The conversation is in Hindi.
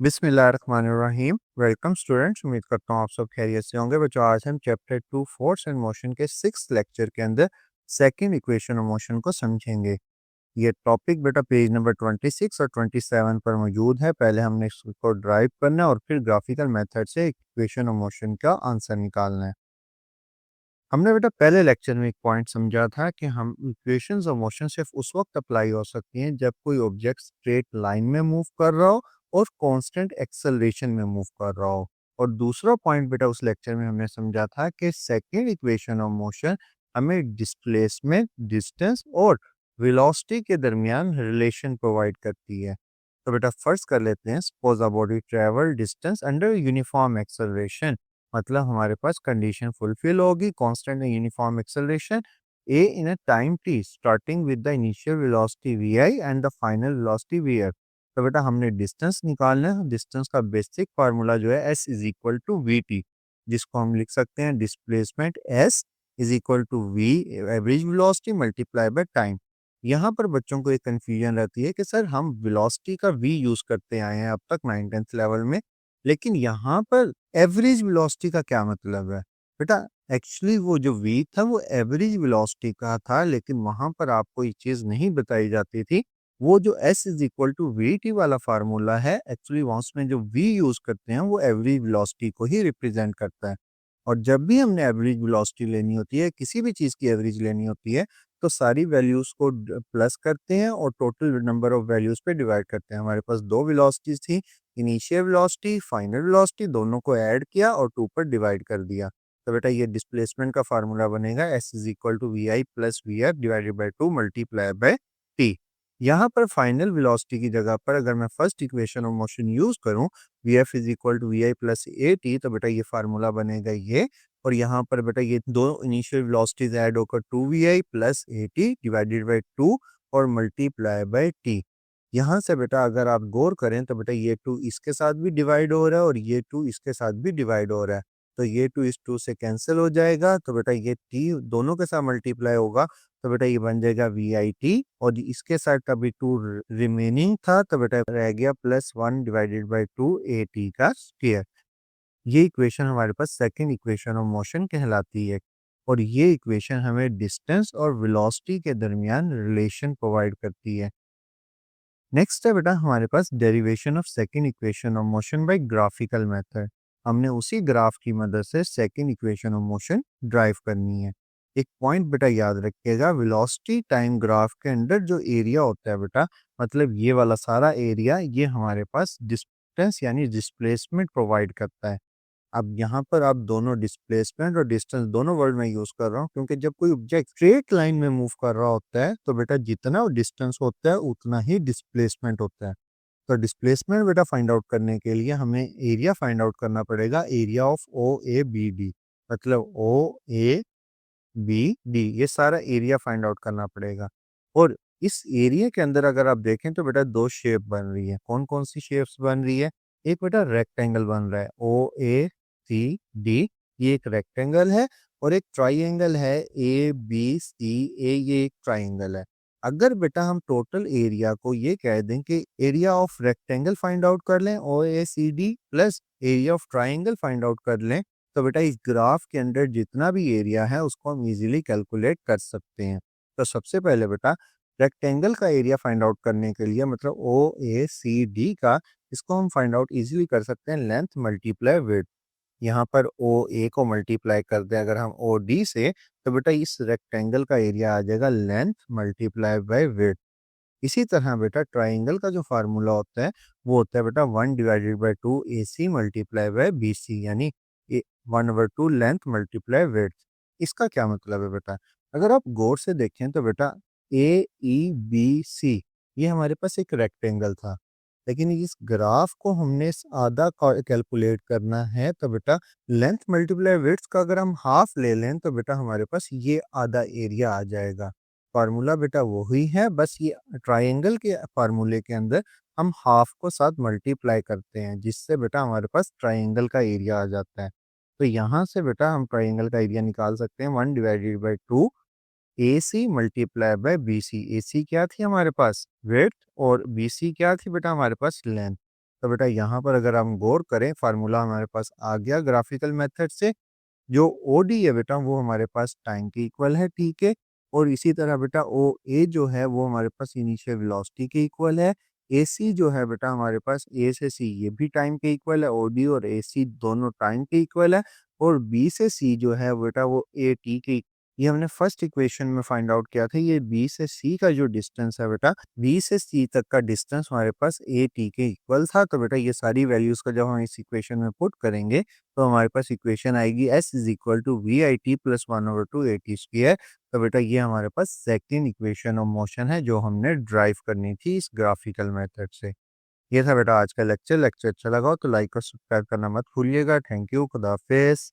बिस्मिल्लाहिर्रहमानिर्रहीम। वेलकम स्टूडेंट्स, उम्मीद करता हूँ आप सब खैरियत से होंगे। बच्चों, आज हम चैप्टर 2 फोर्स एंड मोशन के 6th लेक्चर के अंदर सेकंड इक्वेशन ऑफ मोशन को समझेंगे। ये टॉपिक बेटा पेज नंबर 26 और 27 पर मौजूद है। पहले हमने इसको ड्राइव करना है और फिर ग्राफिकल मेथड से इक्वेशन ऑफ मोशन का आंसर निकालना है। हमने बेटा पहले लेक्चर में एक पॉइंट समझा था कि हम इक्वेशंस ऑफ मोशन सिर्फ उस वक्त अप्लाई हो सकती हैं जब कोई ऑब्जेक्ट स्ट्रेट लाइन में मूव कर रहा हो और कांस्टेंट एक्सेलरेशन में मूव कर रहा हो। और दूसरा पॉइंट बेटा उस लेक्चर में हमने समझा था कि सेकंड इक्वेशन ऑफ मोशन हमें डिस्प्लेसमेंट, डिस्टेंस और वेलोसिटी के दरमियान रिलेशन प्रोवाइड करती है। तो बेटा फर्स्ट कर लेते हैं। Suppose a body travel distance under uniform acceleration, मतलब हमारे पास कंडीशन फुलफिल होगी, constant and uniform acceleration a in a time t starting with the initial velocity vi and the final velocity vf। तो बेटा हमने डिस्टेंस निकालना है। डिस्टेंस का बेसिक फार्मूला जो है s is equal to V T, जिसको हम लिख सकते हैं displacement s is equal to v average velocity multiply by time. यहाँ पर बच्चों को एक कंफ्यूजन रहती है कि सर हम वेलोसिटी का v यूज करते आए हैं अब तक 9th लेवल में, लेकिन यहाँ पर एवरेज वेलोसिटी का क्या मतलब है? बेटा एक्चुअली वो जो v था वो एवरेज वेलोसिटी का था, लेकिन वहां पर आपको ये चीज नहीं बताई जाती थी। वो जो s is equal to V T वाला फार्मूला है, एक्चुअली वहां उसमें जो v यूज करते हैं वो एवरेज वेलोसिटी को ही रिप्रेजेंट करता है। और जब भी हमने एवरेज वेलोसिटी लेनी होती है, किसी भी चीज की एवरेज लेनी होती है, तो सारी वैल्यूज को प्लस करते हैं और टोटल नंबर ऑफ वैल्यूज पे डिवाइड करते हैं। हमारे पास दो वेलोसिटीज थी, इनिशियल वेलोसिटी, फाइनल वेलोसिटी, दोनों को ऐड किया और 2 पर डिवाइड कर दिया। तो बेटा ये डिस्प्लेसमेंट का फार्मूला बनेगा s is equal to V I plus V F divided by 2 multiply by T. यहाँ पर फाइनल वेलोसिटी की जगह पर अगर मैं first equation of motion use करूँ, V F is equal to V I plus A T, तो बेटा ये फार्मूला बनेगा ये। और यहाँ पर बेटा ये दो इनिशियल वेलोसिटीज ऐड होकर 2vi plus A T divided by 2 और मल्टीप्लाई बाय टी। यहाँ से बेटा अगर आप गौर करें तो बेटा ये 2 इसके साथ भी डिवाइड हो रहा है और ये 2 इसके साथ भी डिवाइड हो रहा है। तो ये 2 इस 2 से कैंसिल हो जाएगा, तो बेटा ये टी दोनों के साथ मल्टीप्लाई होगा, तो बेटा ये बन जाएगा वी आई टी। और इसके साथ का भी 2 रिमेनिंग था, तो बेटा रह गया plus 1 divided by 2 A T का स्क्वायर। ये इक्वेशन हमारे पास सेकंड इक्वेशन ऑफ मोशन कहलाती है। और ये इक्वेशन हमें डिस्टेंस और वेलोसिटी के दरमियान रिलेशन प्रोवाइड करती है। नेक्स्ट है बेटा हमारे पास derivation of second equation of motion by graphical method. हमने उसी ग्राफ की मदद से second equation of motion derive करनी है। एक पॉइंट बेटा याद रखिएगा, वेलोसिटी टाइम ग्राफ के अंदर जो एरिया होता है बेटा, मतलब ये वाला सारा एरिया, ये हमारे पास डिस्टेंस यानी डिस्प्लेसमेंट प्रोवाइड करता है। अब यहाँ पर आप दोनों डिस्प्लेसमेंट और डिस्टेंस दोनों वर्ड में यूज कर रहा हूँ, क्योंकि जब कोई ऑब्जेक्ट स्ट्रेट लाइन में मूव कर रहा होता है तो बेटा जितना डिस्टेंस होता है उतना ही डिस्प्लेसमेंट होता है। तो डिस्प्लेसमेंट बेटा फाइंड आउट करने के लिए हमें एरिया फाइंड आउट करना पड़ेगा, area of O A B D, मतलब ओ ए बी डी, ये सारा एरिया फाइंड आउट करना पड़ेगा। और इस एरिया के अंदर अगर आप देखें तो बेटा दो शेप बन रही है। कौन कौन सी शेप्स बन रही है? एक बेटा रेक्टेंगल बन रहा है ओ ए सी डी, ये एक रेक्टेंगल है। और एक ट्राइंगल है ए बी सी ए, ये एक ट्राइंगल है। अगर बेटा हम टोटल एरिया को ये कह दें कि area of rectangle find out कर लें O A C D plus area of triangle find out कर लें, तो बेटा इस ग्राफ के अंदर जितना भी एरिया है उसको हम इजीली कैलकुलेट कर सकते हैं। तो सबसे पहले बेटा रेक्टेंगल का एरिया फाइंड आउट करने के लिए, मतलब ओ ए सी डी का, इसको हम फाइंड आउट इजीली कर सकते हैं लेंथ मल्टीप्लाई विड्थ। यहाँ पर ओ ए को मल्टीप्लाई कर दें अगर हम ओ डी से, तो बेटा इस रेक्टेंगल का एरिया आ जाएगा लेंथ मल्टीप्लाई बाय विड्थ। इसी तरह बेटा ट्राइंगल का जो फार्मूला होता है वो होता है बेटा 1 divided by 2 A C multiply by B C, यानी 1/2 लेंथ मल्टीप्लाई विड्थ। इसका क्या मतलब है बेटा? अगर आप गौर से देखें तो बेटा ए ई बी सी ये हमारे पास एक रेक्टेंगल था, लेकिन इस ग्राफ को हमने आधा कैलकुलेट करना है, तो बेटा लेंथ मल्टीप्लाई विड्थ का अगर हम हाफ ले लें तो बेटा हमारे पास ये आधा एरिया आ जाएगा। फार्मूला बेटा वही है, बस ये ट्राइंगल के फार्मूले के अंदर हम हाफ को साथ मल्टीप्लाई करते हैं, जिससे बेटा हमारे पास ट्राइंगल का एरिया आ जाता है। तो यहाँ से बेटा हम ट्राइंगल का एरिया निकाल सकते हैं 1 divided by 2 A C multiply by B C. A C क्या थी हमारे पास? विड्थ, और बी सी क्या थी बेटा हमारे पास? लेंथ। तो बेटा यहाँ पर अगर हम गौर करें, फार्मूला हमारे पास आ गया ग्राफिकल मेथड से। जो ओ डी है बेटा वो हमारे पास टाइम के इक्वल है, ठीक है। और इसी तरह बेटा ओ ए जो है वो हमारे पास इनिशियल वेलोसिटी के इक्वल है। ए सी जो है बेटा हमारे पास ए से सी ये भी टाइम के इक्वल है, ओ डी और ए सी दोनों टाइम के इक्वल है। और बी से सी जो है बेटा वो ए टी के, ये हमने फर्स्ट इक्वेशन में फाइंड आउट किया था। ये बी से सी का जो डिस्टेंस है बेटा, बी से सी तक का डिस्टेंस हमारे पास ए टी के इक्वल था। तो बेटा ये सारी वैल्यूज का जब हम इस इक्वेशन में पुट करेंगे तो हमारे पास इक्वेशन आएगी s is equal to V I T plus 1/2 A T square. तो बेटा ये हमारे पास सेकंड इक्वेशन ऑफ मोशन है जो हमने ड्राइव करनी थी इस ग्राफिकल मेथड से। ये था बेटा आज का लेक्चर। लेक्चर अच्छा लगा हो तो लाइक और सब्सक्राइब करना मत भूलिएगा। थैंक यू, खुदा हाफिज।